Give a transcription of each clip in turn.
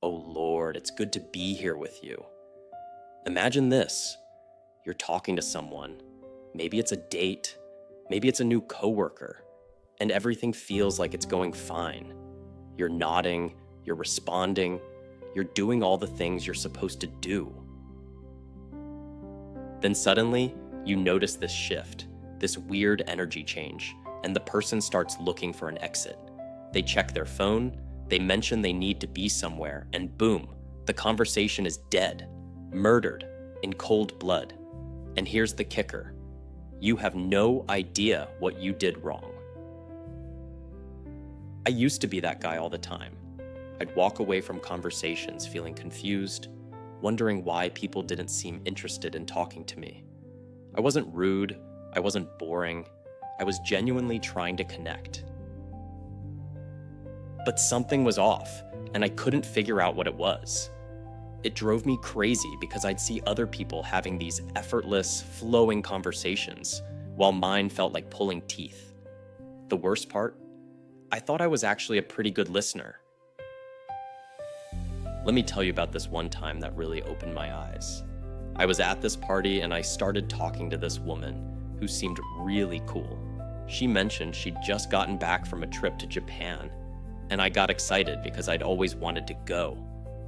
Oh Lord, it's good to be here with you. Imagine this. You're talking to someone. Maybe it's a date. Maybe it's a new coworker. And everything feels like it's going fine. You're nodding, you're responding, you're doing all the things you're supposed to do. Then suddenly, you notice this shift, this weird energy change, and the person starts looking for an exit. They check their phone, they mention they need to be somewhere, and boom, the conversation is dead, murdered, in cold blood. And here's the kicker. You have no idea what you did wrong. I used to be that guy all the time. I'd walk away from conversations feeling confused, wondering why people didn't seem interested in talking to me. I wasn't rude, I wasn't boring, I was genuinely trying to connect. But something was off, and I couldn't figure out what it was. It drove me crazy because I'd see other people having these effortless, flowing conversations, while mine felt like pulling teeth. The worst part? I thought I was actually a pretty good listener. Let me tell you about this one time that really opened my eyes. I was at this party and I started talking to this woman who seemed really cool. She mentioned she'd just gotten back from a trip to Japan, and I got excited because I'd always wanted to go.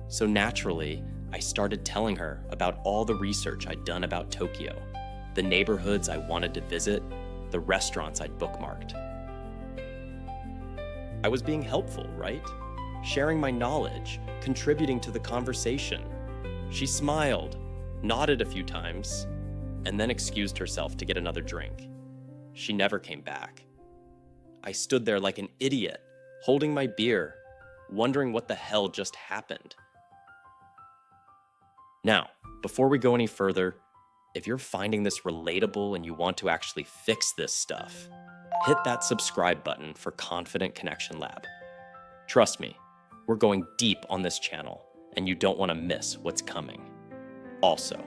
So naturally, I started telling her about all the research I'd done about Tokyo, the neighborhoods I wanted to visit, the restaurants I'd bookmarked. I was being helpful, right? Sharing my knowledge, contributing to the conversation. She smiled, nodded a few times, and then excused herself to get another drink. She never came back. I stood there like an idiot, holding my beer, wondering what the hell just happened. Now, before we go any further, if you're finding this relatable and you want to actually fix this stuff, hit that subscribe button for Confident Connection Lab. Trust me, we're going deep on this channel, and you don't want to miss what's coming. Also,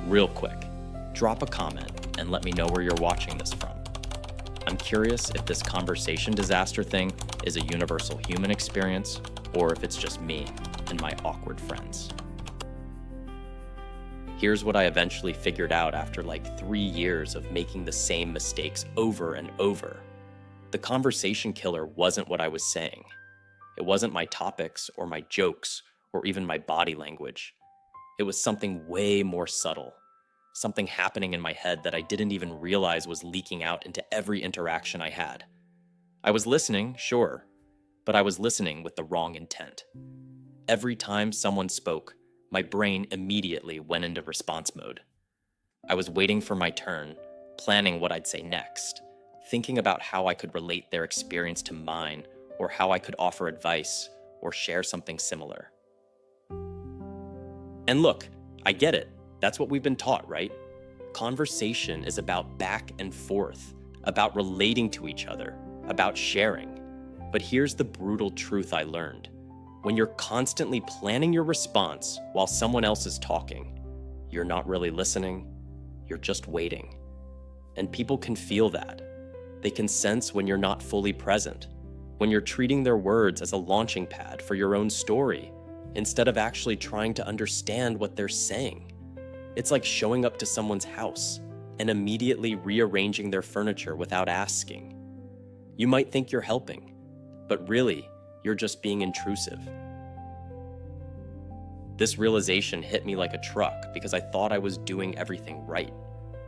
real quick, drop a comment and let me know where you're watching this from. I'm curious if this conversation disaster thing is a universal human experience, or if it's just me and my awkward friends. Here's what I eventually figured out after like 3 years of making the same mistakes over and over. The conversation killer wasn't what I was saying. It wasn't my topics or my jokes or even my body language. It was something way more subtle, something happening in my head that I didn't even realize was leaking out into every interaction I had. I was listening, sure, but I was listening with the wrong intent. Every time someone spoke, my brain immediately went into response mode. I was waiting for my turn, planning what I'd say next, thinking about how I could relate their experience to mine, or how I could offer advice or share something similar. And look, I get it. That's what we've been taught, right? Conversation is about back and forth, about relating to each other, about sharing. But here's the brutal truth I learned. When you're constantly planning your response while someone else is talking, you're not really listening, you're just waiting. And people can feel that. They can sense when you're not fully present, when you're treating their words as a launching pad for your own story, instead of actually trying to understand what they're saying. It's like showing up to someone's house and immediately rearranging their furniture without asking. You might think you're helping, but really, you're just being intrusive. This realization hit me like a truck because I thought I was doing everything right.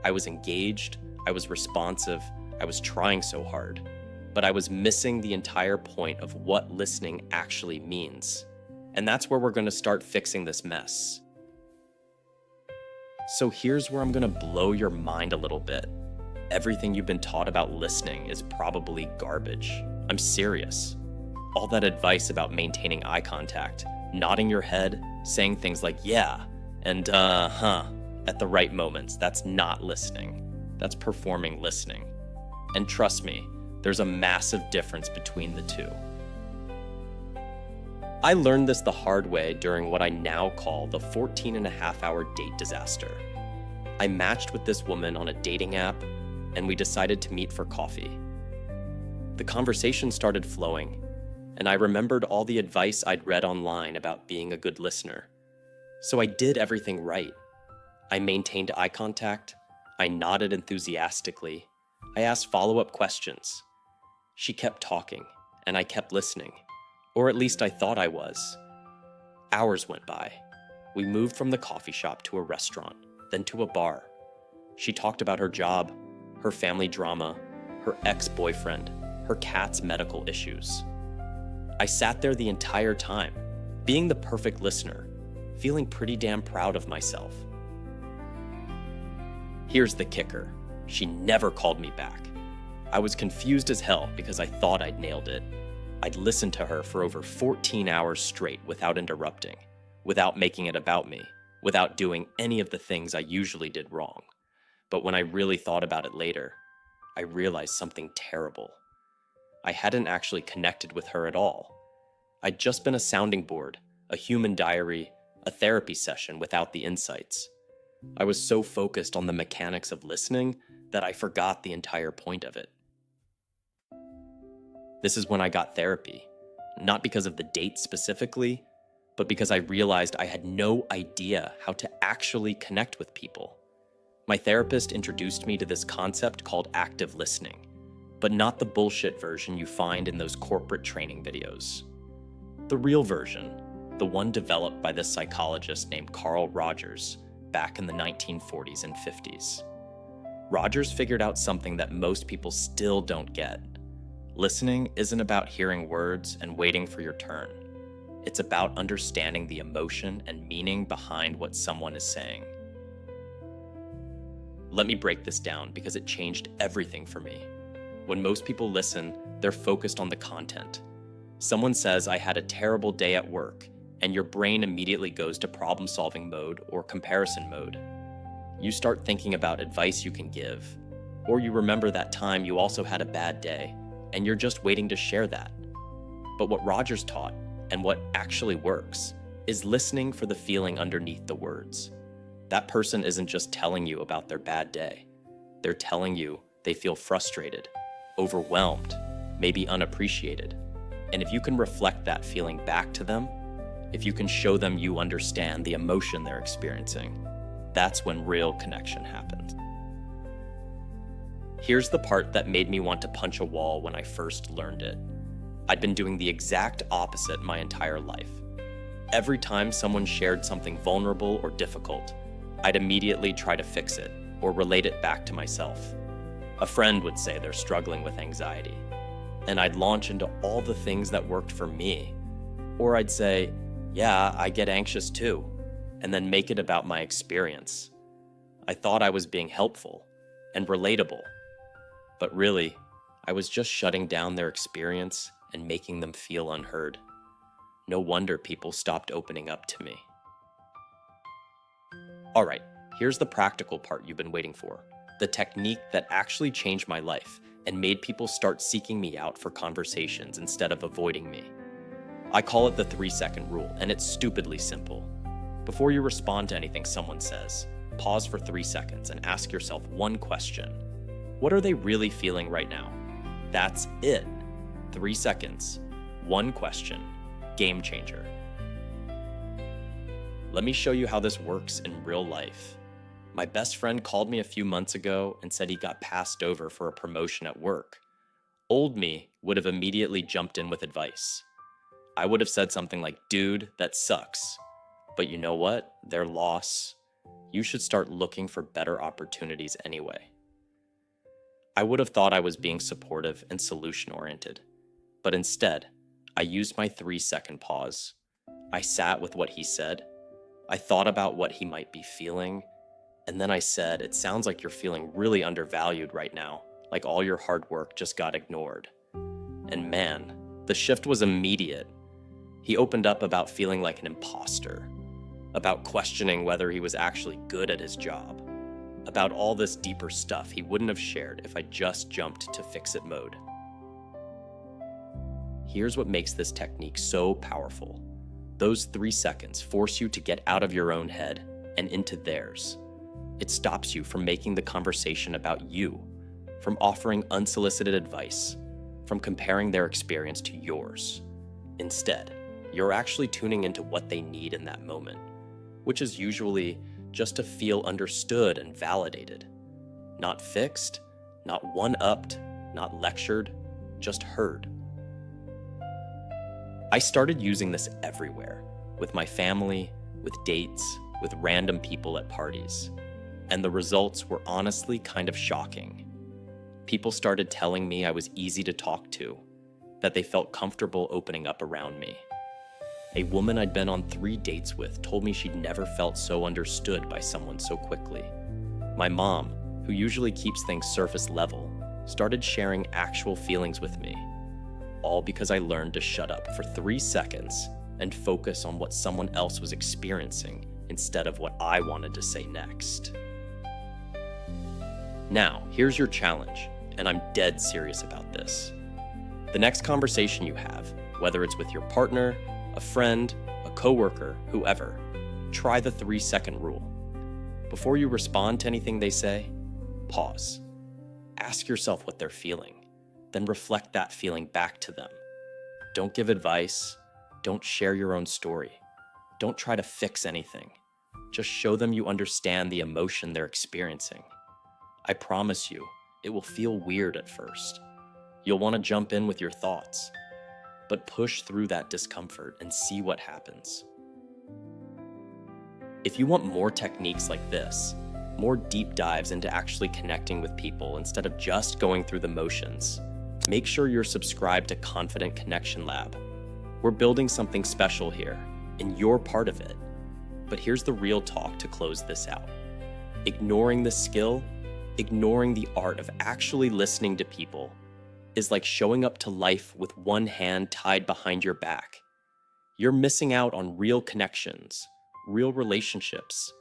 I was engaged, I was responsive, I was trying so hard, but I was missing the entire point of what listening actually means. And that's where we're going to start fixing this mess. So here's where I'm going to blow your mind a little bit. Everything you've been taught about listening is probably garbage. I'm serious. All that advice about maintaining eye contact, nodding your head, saying things like yeah and at the right moments, that's not listening. That's performing listening. And trust me, there's a massive difference between the two. I learned this the hard way during what I now call the 14.5-hour date disaster. I matched with this woman on a dating app, and we decided to meet for coffee. The conversation started flowing, and I remembered all the advice I'd read online about being a good listener. So I did everything right. I maintained eye contact, I nodded enthusiastically, I asked follow-up questions. She kept talking, and I kept listening, or at least I thought I was. Hours went by. We moved from the coffee shop to a restaurant, then to a bar. She talked about her job, her family drama, her ex-boyfriend, her cat's medical issues. I sat there the entire time, being the perfect listener, feeling pretty damn proud of myself. Here's the kicker. She never called me back. I was confused as hell because I thought I'd nailed it. I'd listened to her for over 14 hours straight without interrupting, without making it about me, without doing any of the things I usually did wrong. But when I really thought about it later, I realized something terrible. I hadn't actually connected with her at all. I'd just been a sounding board, a human diary, a therapy session without the insights. I was so focused on the mechanics of listening that I forgot the entire point of it. This is when I got therapy, not because of the date specifically, but because I realized I had no idea how to actually connect with people. My therapist introduced me to this concept called active listening, but not the bullshit version you find in those corporate training videos. The real version, the one developed by this psychologist named Carl Rogers back in the 1940s and 50s. Rogers figured out something that most people still don't get. Listening isn't about hearing words and waiting for your turn. It's about understanding the emotion and meaning behind what someone is saying. Let me break this down because it changed everything for me. When most people listen, they're focused on the content. Someone says, "I had a terrible day at work," and your brain immediately goes to problem-solving mode or comparison mode. You start thinking about advice you can give, or you remember that time you also had a bad day, and you're just waiting to share that. But what Rogers taught, and what actually works, is listening for the feeling underneath the words. That person isn't just telling you about their bad day. They're telling you they feel frustrated, overwhelmed, maybe unappreciated. And if you can reflect that feeling back to them, if you can show them you understand the emotion they're experiencing, that's when real connection happens. Here's the part that made me want to punch a wall when I first learned it. I'd been doing the exact opposite my entire life. Every time someone shared something vulnerable or difficult, I'd immediately try to fix it or relate it back to myself. A friend would say they're struggling with anxiety, and I'd launch into all the things that worked for me. Or I'd say, "Yeah, I get anxious too," and then make it about my experience. I thought I was being helpful and relatable, but really, I was just shutting down their experience and making them feel unheard. No wonder people stopped opening up to me. All right, here's the practical part you've been waiting for. The technique that actually changed my life and made people start seeking me out for conversations instead of avoiding me. I call it the 3-second rule, and it's stupidly simple. Before you respond to anything someone says, pause for 3 seconds and ask yourself one question. What are they really feeling right now? That's it. 3 seconds, one question, game changer. Let me show you how this works in real life. My best friend called me a few months ago and said he got passed over for a promotion at work. Old me would have immediately jumped in with advice. I would have said something like, "Dude, that sucks. But you know what? Their loss. You should start looking for better opportunities anyway." I would have thought I was being supportive and solution-oriented. But instead, I used my 3-second pause. I sat with what he said. I thought about what he might be feeling. And then I said, "It sounds like you're feeling really undervalued right now, like all your hard work just got ignored." And man, the shift was immediate. He opened up about feeling like an imposter, about questioning whether he was actually good at his job, about all this deeper stuff he wouldn't have shared if I just jumped to fix-it mode. Here's what makes this technique so powerful. Those 3 seconds force you to get out of your own head and into theirs. It stops you from making the conversation about you, from offering unsolicited advice, from comparing their experience to yours. Instead, you're actually tuning into what they need in that moment, which is usually just to feel understood and validated. Not fixed, not one-upped, not lectured, just heard. I started using this everywhere, with my family, with dates, with random people at parties. And the results were honestly kind of shocking. People started telling me I was easy to talk to, that they felt comfortable opening up around me. A woman I'd been on 3 dates with told me she'd never felt so understood by someone so quickly. My mom, who usually keeps things surface level, started sharing actual feelings with me, all because I learned to shut up for 3 seconds and focus on what someone else was experiencing instead of what I wanted to say next. Now, here's your challenge, and I'm dead serious about this. The next conversation you have, whether it's with your partner, a friend, a coworker, whoever, try the 3-second rule. Before you respond to anything they say, pause. Ask yourself what they're feeling, then reflect that feeling back to them. Don't give advice. Don't share your own story. Don't try to fix anything. Just show them you understand the emotion they're experiencing. I promise you, it will feel weird at first. You'll want to jump in with your thoughts, but push through that discomfort and see what happens. If you want more techniques like this, more deep dives into actually connecting with people instead of just going through the motions, make sure you're subscribed to Confident Connection Lab. We're building something special here, and you're part of it. But here's the real talk to close this out. Ignoring the skill, ignoring the art of actually listening to people, is like showing up to life with one hand tied behind your back. You're missing out on real connections, real relationships,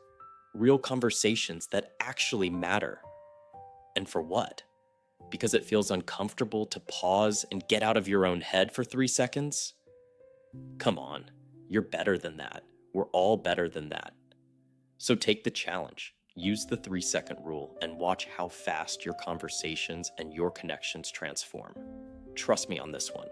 real conversations that actually matter. And for what? Because it feels uncomfortable to pause and get out of your own head for 3 seconds? Come on, you're better than that. We're all better than that. So take the challenge. Use the 3-second rule and watch how fast your conversations and your connections transform. Trust me on this one.